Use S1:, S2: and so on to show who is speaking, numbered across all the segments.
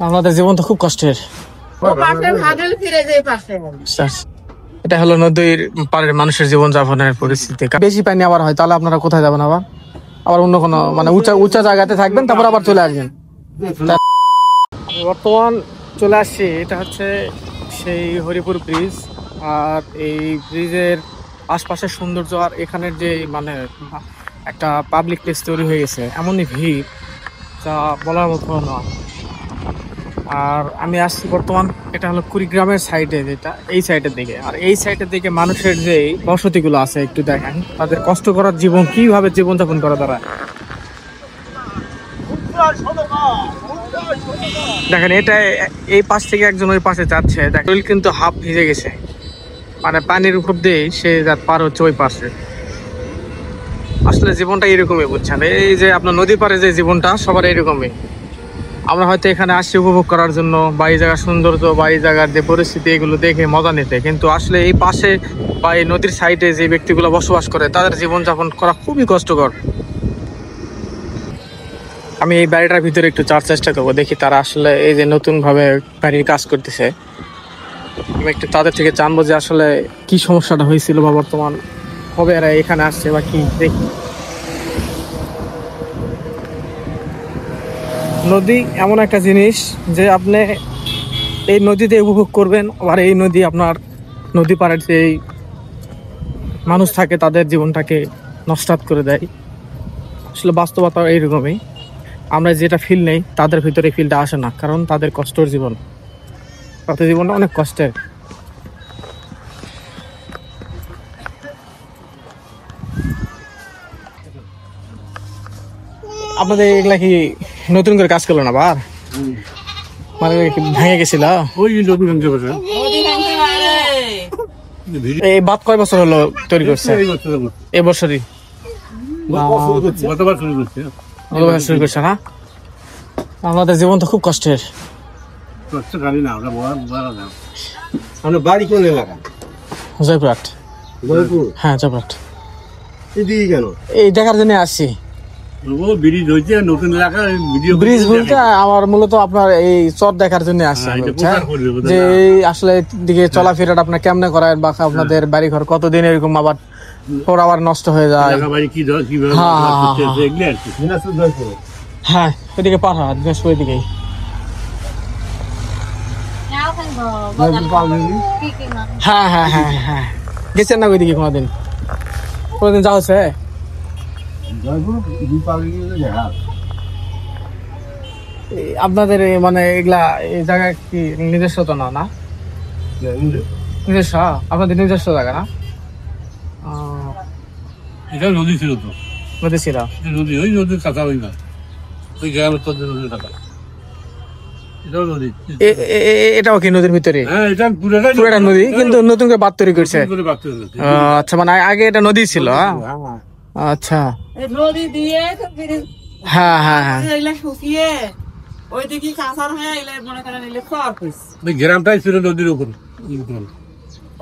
S1: আমাদের জীবন তো খুব কষ্টের। এটা হলো নদীর পাড়ের মানুষের জীবন যাপনের পরিস্থিতি। বেশি পানি আবার হয় তাহলে আপনারা কোথায় যাবেন? আবার আবার অন্য কোনো মানে উঁচা জায়গাতে থাকবেন, তারপর আবার চলে আসবেন। বর্তমান চলে আসছি, এটা হচ্ছে সেই হরিপুর ব্রিজ। আর এই ব্রিজের আশপাশের সৌন্দর্য আর এখানের যে মানে একটা পাবলিক প্লেস তৈরি হয়ে গেছে, এমনই ভিড় যা বলার মতো নয়। আর আমি আসছি বর্তমান, এটা হলো কুড়িগ্রামের সাইডে, যেটা এই সাইডের দিকে। আর এই সাইডের দিকে মানুষের যে বসতিগুলো আছে একটু দেখেন, তাদের কষ্ট করার জীবন, কিভাবে জীবনযাপন করা তারা। দেখেন, এটা এই পাশ থেকে একজন ওই পাশে যাচ্ছে, দেখেন কিন্তু হাফ ভিজে গেছে, মানে পানির উপর দিয়ে সে পার হচ্ছে ওই পাশে। আসলে জীবনটা এরকমই, বুঝছেন? এই যে আপনার নদী পাড়ে যে জীবনটা সবার এরকমই। আমরা হয়তো এখানে আসছি উপভোগ করার জন্য, বা এই জায়গার সৌন্দর্য বা এই জায়গার যে পরিস্থিতি এগুলো দেখে মজা নিতে, কিন্তু আসলে এই পাশে বা এই নদীর সাইডে যে ব্যক্তিগুলো বসবাস করে তাদের জীবনযাপন করা খুবই কষ্টকর। আমি এই বাড়িটার ভিতরে একটু যাওয়ার চেষ্টা করবো, দেখি তারা আসলে এই যে নতুন ভাবে বাড়ির কাজ করতেছে, আমি একটু তাদের থেকে জানবো যে আসলে কি সমস্যাটা হয়েছিল বা বর্তমান কবে এরা এখানে আসছে বা কি। দেখি, নদী এমন একটা জিনিস যে আপনি এই নদীতে উপভোগ করবেন, আর এই নদী আপনার নদী পাড়ের যে মানুষ থাকে তাদের জীবনটাকে নষ্ট করে দেয়। আসলে বাস্তবতা এইরকমই, আমরা যেটা ফিল নেই তাদের ভিতরে ফিলটা আসে না, কারণ তাদের কষ্টের জীবন, তাদের জীবনটা অনেক কষ্টের। আপনাদের এগুলা কি নতুন করে কাজ করলো না আবার? মানে ভেঙে গেছিল? এই বাঁধ কয় বছর হলো তৈরি করছে? এই বছরই শুরু করছে না? আমাদের জীবন তো খুব কষ্টের। জয়পুরহাট। হ্যাঁ, জয়পুরহাট। এই দেখার জন্য আসছি। ব্রিজ বলতে আমার মূলত আপনার এই চর দেখার জন্য আসছে, যে আসলে দিকে চলাফেরাটা আপনার কেমনে করায়, বা আপনাদের বাড়ি ঘর কতদিন এরকম আবার পর আবার নষ্ট হয়ে যায়। হ্যাঁ, ওইদিকে পার হয় দিনাজপুর, ওইদিকেই। হ্যাঁ হ্যাঁ হ্যাঁ হ্যাঁ, গেছেন না ওইদিকে কোনোদিন? কোনোদিন যাওয়া হচ্ছে? আপনাদের মানে এগুলা এই জায়গা কি নিজস্ব তো না? না নিজস্ব, আপনাদের নিজস্ব জায়গা না?
S2: এটা নদী ছিল তো,
S1: নদী ছিল,
S2: নদী, ওই নদীর কাছা, ওই না ওই গ্রামের তো নদীর কাছা, এটাও নদী।
S1: এটাও কি নদীর ভিতরে?
S2: হ্যাঁ, এটা পুরোটা
S1: নদী, কিন্তু নতুন করে বাঁধ তৈরি করছে। আচ্ছা, মানে আগে এটা নদী ছিল? আচ্ছা,
S3: নদী দিয়ে
S1: হ্যাঁ হ্যাঁ হ্যাঁ,
S3: ওইদিকে কাঁচার হয়ে এলে মনে করেন এলে
S2: ওই গ্রামটাই ছিল নদীর উপর।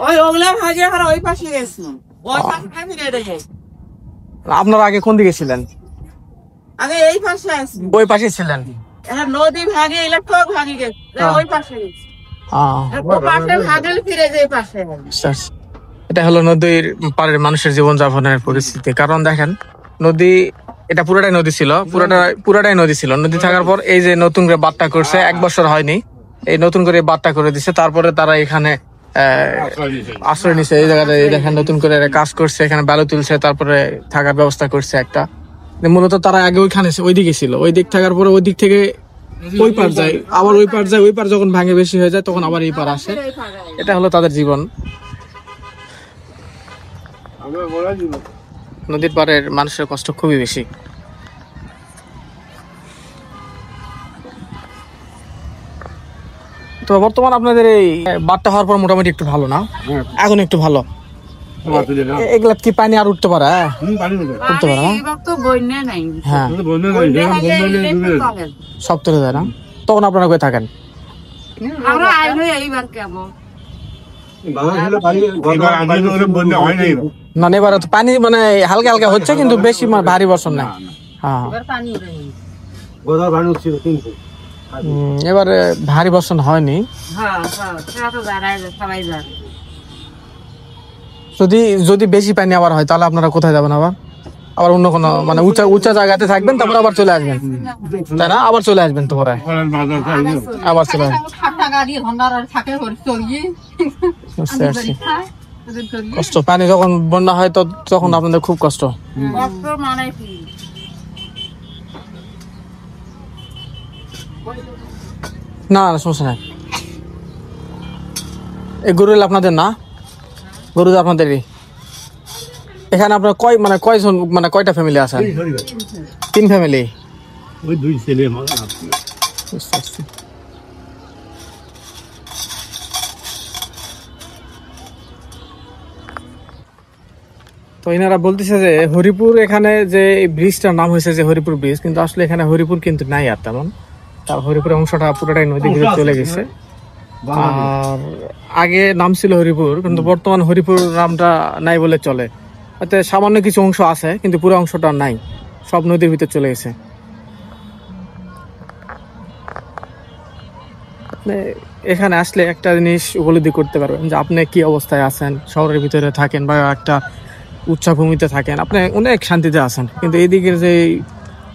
S3: ওই ওগুলা ভাগে আর ওই পাশে গেছিল, ওই পাশে ফিরে দেখে।
S1: আপনারা আগে কোন দিকে ছিলেন?
S3: আগে এই পাশে আসি,
S1: ওই পাশে ছিলেন।
S3: এখন নদী ভাগে এলে ঠোক ভাগে গেছে, ওই পাশে গেছে। পাশে ভাগলে ফিরে যায় পাশে।
S1: এটা হলো নদীর পাড়ের মানুষের জীবন যাপনের পরিস্থিতি। কারণ দেখেন, নদী এটা পুরোটাই নদী ছিল, পুরোটাই নদী ছিল। নদী থাকার পর এই যে নতুন করে বাঁধটা করছে, 1 বছর হয়নি, এই নতুন করে বাঁধটা করে দিছে। তারপরে তারা এখানে আশ্রয় নিছে। এই জায়গাটা দেখেন নতুন করে কাজ করছে, এখানে বালু তুলছে, তারপরে থাকার ব্যবস্থা করছে একটা। মূলত তারা আগে ওইখানে ওইদিকে ছিল, ওই দিক থাকার পরে ওই দিক থেকে ওই পার যায়, আবার ওই পার যায়, ওই পার যখন ভাঙে বেশি হয়ে যায় তখন আবার এই পার আসে। এটা হলো তাদের জীবন। নদীর পাড়ের মানুষের কষ্ট খুবই বেশি। তো বর্তমান আপনাদের এই বাঁধটা হওয়ার পর মোটামুটি একটু ভালো না? এখন একটু ভালো। এগুলা কি পানি আর উঠতে পারে? উঠতে পারে না? হ্যাঁ, সব তুলে যায় না? তখন আপনারা কোথায় থাকেন? না, এবার পানি মানে হালকা হালকা হচ্ছে, কিন্তু বেশি ভারী বর্ষণ নাই। হ্যাঁ, এবারে ভারী বর্ষণ হয়নি।
S3: হ্যাঁ হ্যাঁ সেটা তো জানাই যায়, সবাই জানে।
S1: যদি যদি বেশি পানি আবার হয় তাহলে আপনারা কোথায় যাবেন? আবার আবার অন্য কোনো মানে উঁচা উঁচা জায়গাতে থাকবেন, তারপর আবার চলে আসবেন, তাই না? আবার চলে আসবেন তো পরে, আবার চলে আসবেন।
S3: খাটটা গাড়ি হন্ডার আর থাকে করে চড়িয়ে
S1: বুঝতে পারছি।
S3: খায় ওদের চড়িয়ে
S1: কষ্ট, পানি যখন বন্যা হয় তো তখন আপনাদের খুব কষ্ট।
S3: কষ্ট মানে কি
S1: না না, সমস্যা নাই। এই গরু আপনাদের না? গরু আপনাদেরই। এখানে আপনার মানে কয়জন, মানে কয়টা ফ্যামিলি আছেন? 3 ফ্যামিলি।
S2: ওই 2 ছেলে
S1: বুঝতে পারছি। তো এনারা বলতেছে যে হরিপুর, এখানে যে ব্রিজটার নাম হয়েছে যে হরিপুর ব্রিজ, কিন্তু আসলে এখানে হরিপুর কিন্তু নাই আর তেমন। তার হরিপুর অংশটা পুরোটাই নদী ঘিরে চলে গেছে। আর আগে নাম ছিল হরিপুর, কিন্তু বর্তমান হরিপুর নামটা নাই বলে চলে। এতে সামান্য কিছু অংশ আছে, কিন্তু পুরো অংশটা নাই, সব নদীর ভিতর চলে গেছে। এখানে আসলে একটা জিনিস উপলব্ধি করতে পারবেন যে আপনি কি অবস্থায় আছেন। শহরের ভিতরে থাকেন বা একটা উচ্চভূমিতে থাকেন, আপনি অনেক শান্তিতে আছেন, কিন্তু এইদিকে যে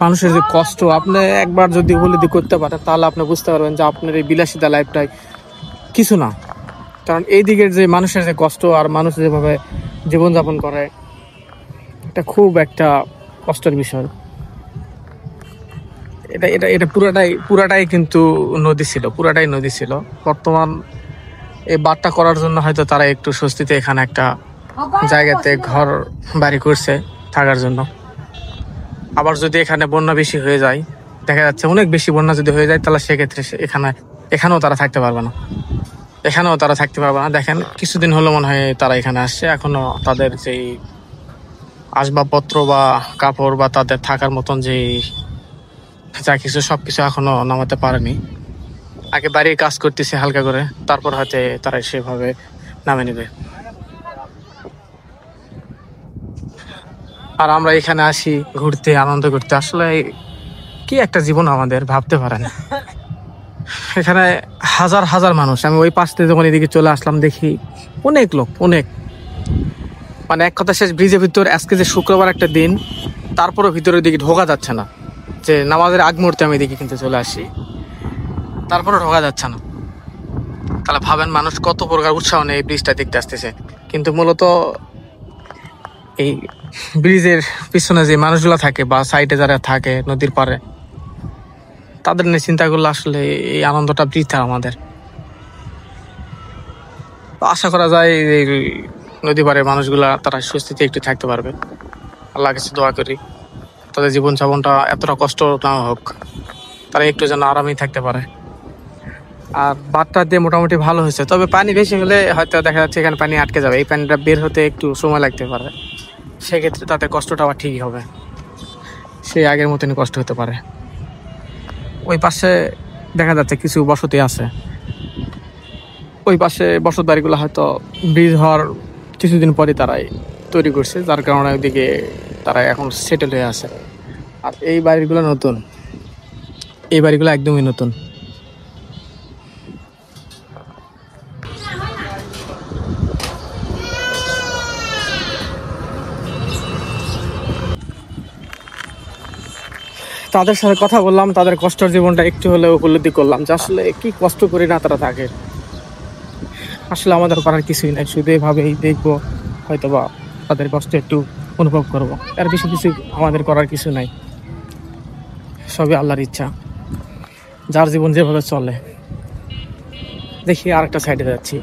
S1: মানুষের যে কষ্ট আপনি একবার যদি উপলব্ধি করতে পারেন তাহলে আপনি বুঝতে পারবেন যে আপনার এই বিলাসিতা লাইফটাই কিছু না। কারণ এই দিকের যে মানুষের যে কষ্ট আর মানুষ যেভাবে জীবনযাপন করে, এটা খুব একটা কষ্টের বিষয়। এটা এটা এটা পুরাটাই কিন্তু নদী ছিল, পুরাটাই নদী ছিল। বর্তমান এই বাঁধটা করার জন্য হয়তো তারা একটু স্বস্তিতে এখানে একটা জায়গাতে ঘর বাড়ি করছে থাকার জন্য। আবার যদি এখানে বন্যা বেশি হয়ে যায়, দেখা যাচ্ছে অনেক বেশি বন্যা যদি হয়ে যায়, তাহলে সেক্ষেত্রে এখানেও তারা থাকতে পারবে না, দেখেন কিছুদিন হলো মনে হয় তারা এখানে আসছে, এখনো তাদের যেই আসবাবপত্র বা কাপড় বা তাদের থাকার মতন যে যা কিছু সবকিছু এখনো নামাতে পারেনি। আগে বাড়ির কাজ করতেছে হালকা করে, তারপর হয়তো তারা সেভাবে নামে নেবে। আর আমরা এখানে আসি ঘুরতে, আনন্দ করতে। আসলে কি একটা জীবন আমাদের, ভাবতে পারেন। এখানে হাজার হাজার মানুষ। আমি ওই পাশ থেকে যখন এদিকে চলে আসলাম দেখি অনেক লোক, অনেক, মানে এক কথা শেষ। ব্রিজের ভিতর আজকে যে শুক্রবার একটা দিন, তারপরও ভিতরের দিকে ঢোকা যাচ্ছে না। যে নামাজের আগ মুহূর্তে আমি এদিকে কিন্তু চলে আসি, তারপরও ঢোকা যাচ্ছে না। তাহলে ভাবেন মানুষ কত প্রকার উৎসাহ নেই এই ব্রিজটা দেখতে আসতেছে। কিন্তু মূলত এই ব্রিজের পিছনে যে মানুষগুলো থাকে বা সাইডে যারা থাকে নদীর পাড়ে, তাদের নিয়ে চিন্তা করলে আসলে এই আনন্দটা বৃথা আমাদের। আশা করা যায় এই নদী পাড়ের মানুষগুলা তারা স্বস্তিতে একটু থাকতে পারবে। আল্লাহ কাছে দোয়া করি তাদের জীবনযাপনটা এতটা কষ্ট না হোক, তারা একটু যেন আরামেই থাকতে পারে। আর বাঁধটা দিয়ে মোটামুটি ভালো হয়েছে, তবে পানি বেশি হলে হয়তো দেখা যাচ্ছে এখানে পানি আটকে যাবে, এই পানিটা বের হতে একটু সময় লাগতে পারে। সেক্ষেত্রে তাদের কষ্টটা আবার ঠিকই হবে, সেই আগের মতনই কষ্ট হতে পারে। ওই পাশে দেখা যাচ্ছে কিছু বসতি আছে, ওই পাশে বসত বাড়িগুলো হয়তো ব্রিজ হওয়ার কিছুদিন পরে তারাই তৈরি করছে, যার কারণে ওইদিকে তারা এখন সেটেল হয়ে আছে। আর এই বাড়িগুলো নতুন, এই বাড়িগুলো একদমই নতুন। তাদের সাথে কথা বললাম, তাদের কষ্টের জীবনটা একটু হলেও উপলব্ধি করলাম যে আসলে কি কষ্ট করি না তারা থাকে। আসলে আমাদের করার কিছুই নাই, শুধু এভাবেই দেখবো, হয়তো বা তাদের কষ্ট একটু অনুভব করব। এর বেশি কিছু আমাদের করার কিছু নাই, সবই আল্লাহর ইচ্ছা, যার জীবন যেভাবে চলে। দেখি আরেকটা সাইডে যাচ্ছি।